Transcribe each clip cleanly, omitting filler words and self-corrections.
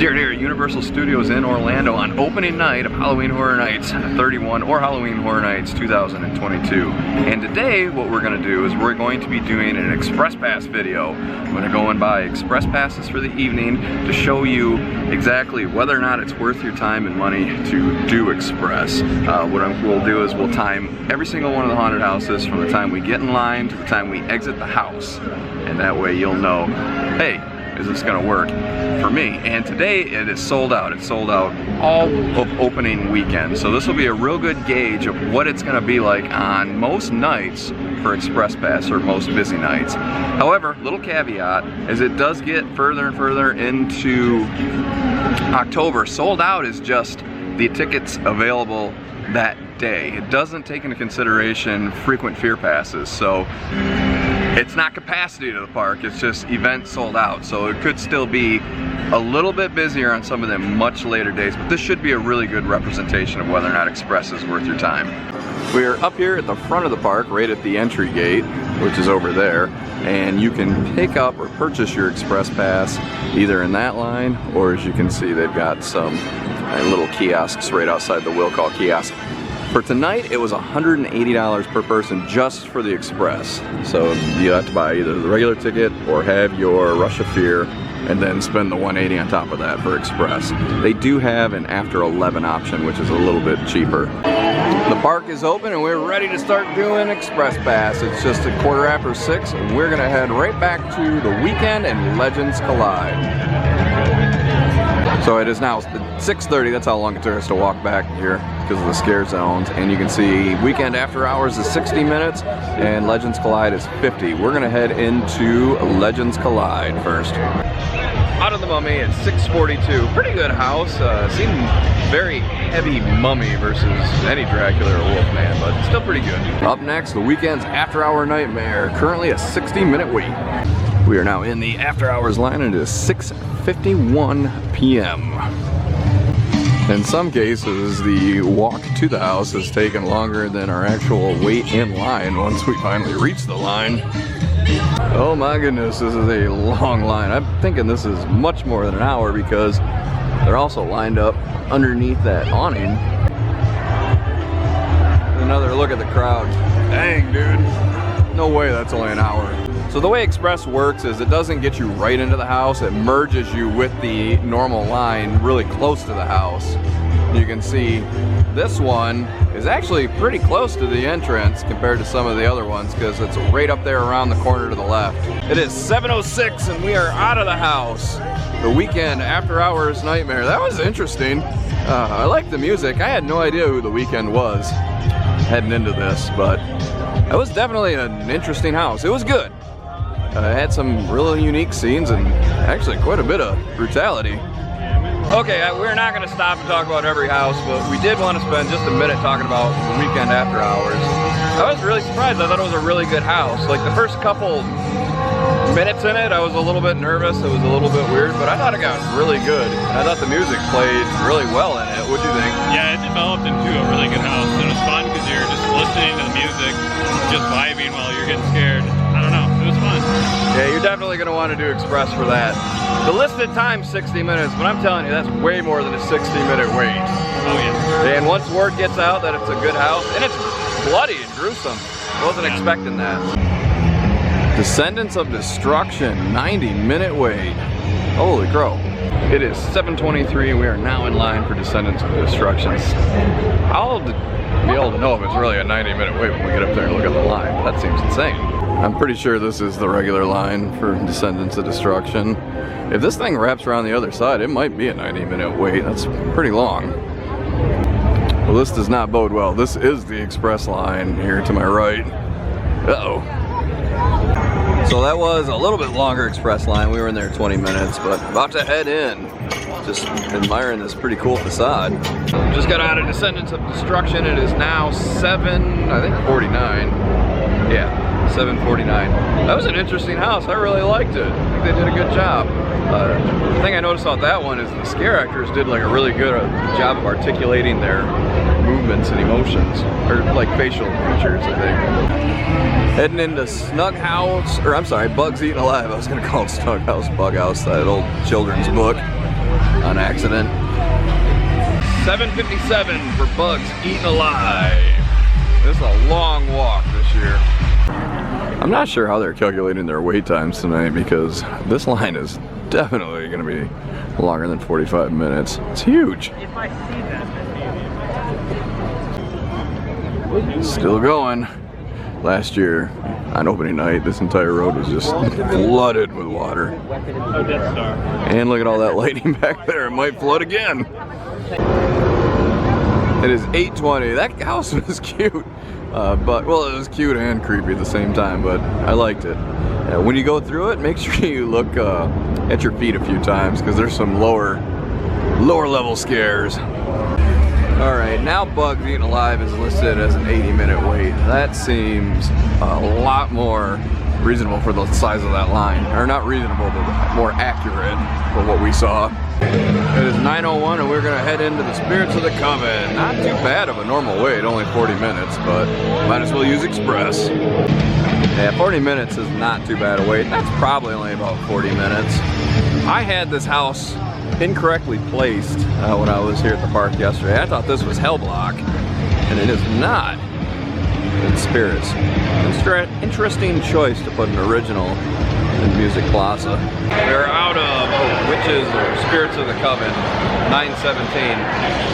Here at Universal Studios in Orlando on opening night of Halloween Horror Nights 31 or Halloween Horror Nights 2022. And today what we're going to do is we're going to be doing an Express Pass video. I'm going to go and buy Express Passes for the evening to show you exactly whether or not it's worth your time and money to do Express. We'll do is we'll time every single one of the haunted houses from the time we get in line to the time we exit the house. And that way you'll know, hey, is this gonna work for me? And today it is sold out. It's sold out all of opening weekend. So this will be a real good gauge of what it's gonna be like on most nights for Express Pass, or most busy nights. However, little caveat, as it does get further and further into October, sold out is just the tickets available that day. It doesn't take into consideration frequent fear passes. So it's not capacity to the park, it's just events sold out. So it could still be a little bit busier on some of them much later days, but this should be a really good representation of whether or not Express is worth your time. We're up here at the front of the park, right at the entry gate, which is over there, and you can pick up or purchase your Express Pass either in that line, or as you can see, they've got some little kiosks right outside the will call kiosk. For tonight, it was $180 per person just for the Express. So you have to buy either the regular ticket or have your Rush of Fear and then spend the $180 on top of that for Express. They do have an after 11 option, which is a little bit cheaper. The park is open and we're ready to start doing Express Pass. It's just 6:15 and we're gonna head right back to the Weeknd and Legends Collide. So it is now 6:30, that's how long it took us to walk back here because of the scare zones. And you can see Weeknd After Hours is 60 minutes and Legends Collide is 50. We're gonna head into Legends Collide first. Out of the Mummy at 6:42. Pretty good house. Seemed very heavy mummy versus any Dracula or Wolfman, but still pretty good. Up next, the Weeknd's After Hour Nightmare. Currently a 60-minute wait. We are now in the After Hours line and it is 6:51 p.m. In some cases, the walk to the house has taken longer than our actual wait in line once we finally reach the line. Oh my goodness, this is a long line. I'm thinking this is much more than an hour because they're also lined up underneath that awning. Another look at the crowd. Dang, dude. No way that's only an hour. So the way Express works is it doesn't get you right into the house, it merges you with the normal line really close to the house. You can see this one is actually pretty close to the entrance compared to some of the other ones because it's right up there around the corner to the left. It is 7:06 and we are out of the house. The Weeknd After Hours Nightmare. That was interesting. I like the music. I had no idea who the Weeknd was heading into this, but it was definitely an interesting house. It was good. It had some really unique scenes and actually quite a bit of brutality. Okay, we're not going to stop and talk about every house, but we did want to spend just a minute talking about the Weeknd After Hours. I was really surprised. I thought it was a really good house. Like the first couple minutes in it, I was a little bit nervous. It was a little bit weird, but I thought it got really good. I thought the music played really well in it. What do you think? Yeah, it developed into a really good house. It was fun because you're just listening to the music, just vibing while you're getting scared. I don't know, it was fun. Yeah, you're definitely going to want to do Express for that. The listed time's 60 minutes, but I'm telling you, that's way more than a 60-minute wait. Oh yeah. And once word gets out that it's a good house, and it's bloody and gruesome. I wasn't expecting that. Descendants of Destruction, 90-minute wait. Holy crow. It is 7:23 and we are now in line for Descendants of Destruction. I'll be able to know if it's really a 90-minute wait when we get up there and look at the line. That seems insane. I'm pretty sure this is the regular line for Descendants of Destruction. If this thing wraps around the other side, it might be a 90-minute wait. That's pretty long. Well, this does not bode well. This is the Express line here to my right. Uh-oh. So that was a little bit longer Express line. We were in there 20 minutes, but about to head in. Just admiring this pretty cool facade. Just got out of Descendants of Destruction. It is now 7:49. Yeah, 7:49. That was an interesting house. I really liked it. I think they did a good job. The thing I noticed about that one is the scare actors did like a really good job of articulating their movements and emotions, or like facial features, I think. Heading into Snug House, or I'm sorry, Bugs Eaten Alive. I was gonna call it Snug House, Bug House, that old children's book. on accident. 7:57 for Bugs Eaten Alive. This is a long walk this year. I'm not sure how they're calculating their wait times tonight because this line is definitely going to be longer than 45 minutes. It's huge. If I see that, Still going. Last year on opening night, this entire road was just flooded with water. Oh, Death Star. And look at all that lightning back there. It might flood again. It is 8:20. That house was cute. But, well, it was cute and creepy at the same time, but I liked it. When you go through it, make sure you look at your feet a few times because there's some lower level scares. Alright, now Bugs Eaten Alive is listed as an 80-minute wait. That seems a lot more reasonable for the size of that line. Or not reasonable, but more accurate for what we saw. It is 9:01 and we're going to head into the Spirits of the Coven. Not too bad of a normal wait, only 40 minutes, but might as well use Express. Yeah, 40 minutes is not too bad a wait. That's probably only about 40 minutes. I had this house incorrectly placed when I was here at the park yesterday. I thought this was Hellblock, and it is not. It's Spirits. Interesting choice to put an original in Music Plaza. We're out of Witches or Spirits of the Coven, 917.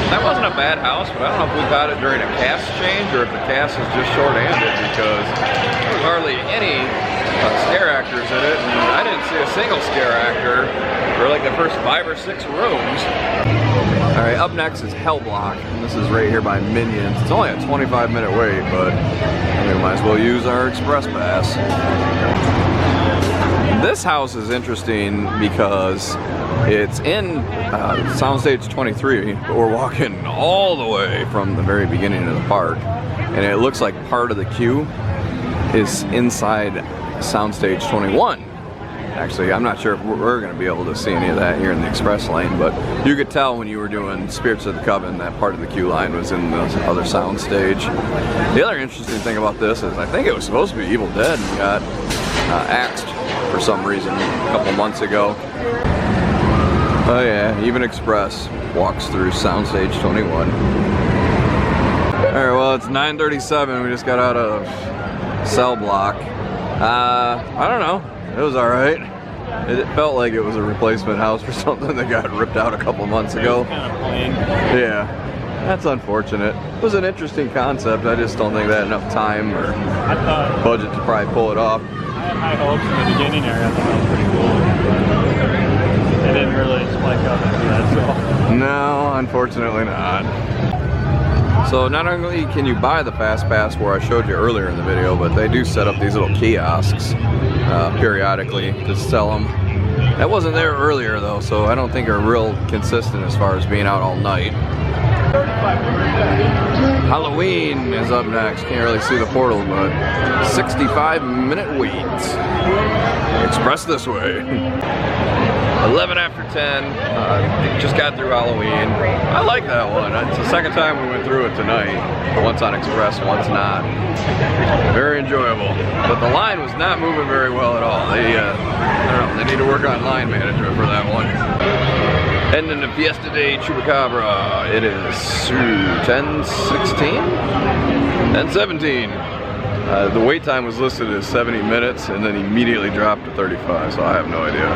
That wasn't a bad house, but I don't know if we got it during a cast change or if the cast is just short-handed because there was hardly any scare actors in it, and I didn't see a single scare actor for like the first 5 or 6 rooms. Alright, up next is Hellblock, and this is right here by Minions. It's only a 25-minute wait, but we might as well use our Express Pass. This house is interesting because it's in Soundstage 23, but we're walking all the way from the very beginning of the park, and it looks like part of the queue is inside Soundstage 21. Actually, I'm not sure if we're going to be able to see any of that here in the express lane, but you could tell when you were doing Spirits of the Coven that part of the queue line was in the other soundstage. The other interesting thing about this is I think it was supposed to be Evil Dead and got axed for some reason a couple months ago. Oh yeah, even Express walks through Soundstage 21. Alright, well it's 9:37, we just got out of Cell Block. I don't know. It was alright. It felt like it was a replacement house for something that got ripped out a couple months ago. Kind of plain. Yeah, that's unfortunate. It was an interesting concept. I just don't think they had enough time or budget to probably pull it off. I had high hopes in the beginning area. I thought that was pretty cool. They didn't really spike up into that, so. No, unfortunately not. So not only can you buy the Fast Pass where I showed you earlier in the video, but they do set up these little kiosks periodically to sell them. That wasn't there earlier though, so I don't think are real consistent as far as being out all night. Halloween is up next. Can't really see the portal, but 65-minute wait. Express this way. 11 after 10, just got through Halloween. I like that one. It's the second time we went through it tonight. Once on Express, once not. Very enjoyable. But the line was not moving very well at all. They, I don't know, they need to work on line management for that one. Heading into Fiesta Day Chupacabra. It is 10:16? 10:17. The wait time was listed as 70 minutes and then immediately dropped to 35, so I have no idea.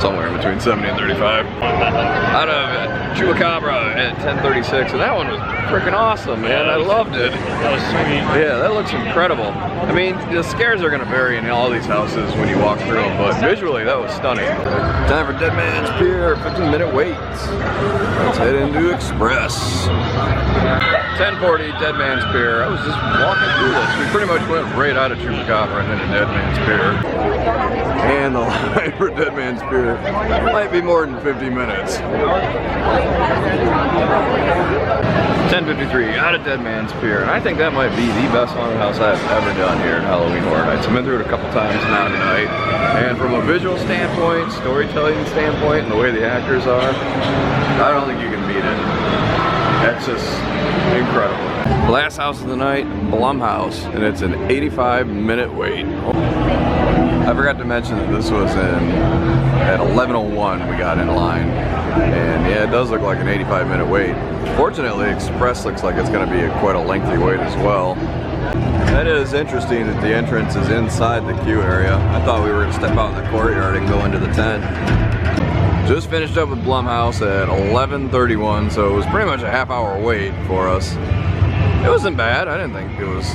Somewhere in between 70 and 35. Out of Chupacabra at 10:36, and that one was freaking awesome, man. I loved it. That was sweet. Yeah, that looks incredible. I mean, the scares are going to vary in all these houses when you walk through them, but visually that was stunning. Time for Dead Man's Pier, 15-minute wait. Let's head into Express. 10:40, Dead Man's Pier. I was just walking through this. We pretty much went right out of Chupacabra and into Dead Man's Pier. And the line for Dead Man's Pier might be more than 50 minutes. 10:53, out of Dead Man's Pier. And I think that might be the best haunted house I've ever done here at Halloween Horror Nights. I've been through it a couple times now tonight. And from a visual standpoint, storytelling standpoint, and the way the actors are, I don't think you can beat it. That's just incredible. Last house of the night, Blumhouse, and it's an 85-minute wait. I forgot to mention that this was at 11:01 we got in line. does look like an 85-minute wait. Fortunately, Express looks like it's going to be quite a lengthy wait as well. That is interesting that the entrance is inside the queue area. I thought we were going to step out in the courtyard and go into the tent. Just finished up with Blumhouse at 11:31, so it was pretty much a half-hour wait for us. It wasn't bad. I didn't think it was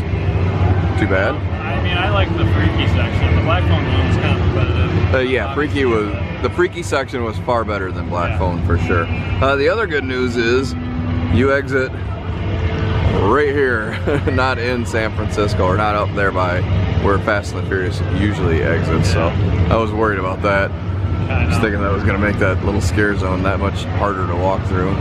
too bad. I mean, I like the freaky section. The black phone one was kind of repetitive. Yeah, the freaky section was far better than black phone for sure. The other good news is you exit right here, not in San Francisco, or not up there by where Fast and the Furious usually exits. So I was worried about that. Just thinking that was going to make that little scare zone that much harder to walk through.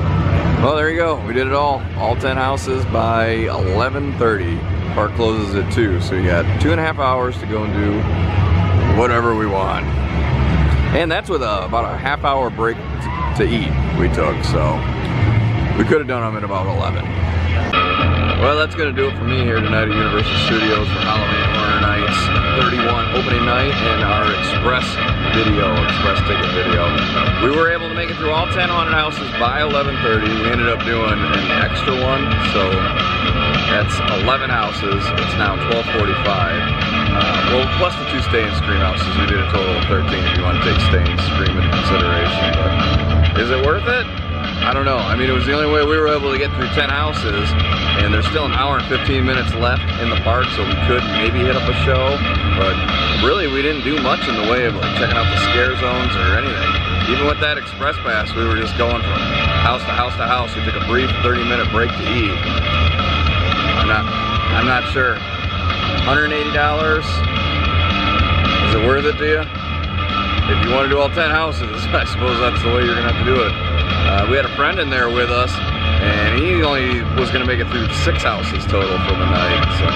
Well, there you go. We did it all 10 houses by 11:30. Park closes at 2, so you got 2.5 hours to go and do whatever we want. And that's with about a half-hour break to eat we took, so we could have done them at about 11. Well, that's going to do it for me here tonight at Universal Studios for Halloween Horror Nights 31 opening night and our express ticket video. We were able to make it through all 10 haunted houses by 11:30. We ended up doing an extra one, so that's 11 houses. It's now 12:45. Well, plus the 2 stay and scream houses, we did a total of 13 if you want to take stay and scream into consideration. But is it worth it? I don't know. I mean, it was the only way we were able to get through 10 houses, and there's still an hour and 15 minutes left in the park, so we could maybe hit up a show, but really we didn't do much in the way of like checking out the scare zones or anything. Even with that express pass, we were just going from house to house to house. We took a brief 30-minute break to eat. I'm not sure. $180? Is it worth it to you? If you want to do all 10 houses, I suppose that's the way you're gonna have to do it. We had a friend in there with us, and he only was going to make it through 6 houses total for the night, so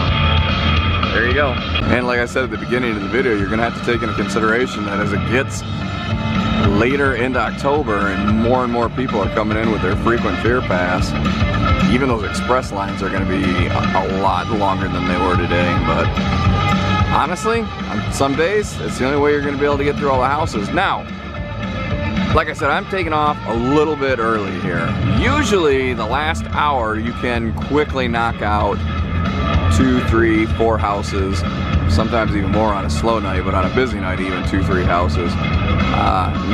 there you go. And like I said at the beginning of the video, you're going to have to take into consideration that as it gets later into October and more people are coming in with their frequent fear pass, even those express lines are going to be a lot longer than they were today. But honestly, on some days, it's the only way you're going to be able to get through all the houses. Now, like I said, I'm taking off a little bit early here. Usually the last hour you can quickly knock out 2, 3, 4 houses, sometimes even more on a slow night, but on a busy night even 2, 3 houses.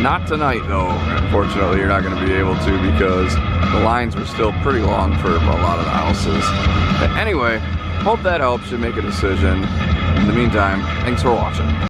Not tonight though, unfortunately you're not going to be able to because the lines were still pretty long for a lot of the houses. But anyway, hope that helps you make a decision. In the meantime, thanks for watching.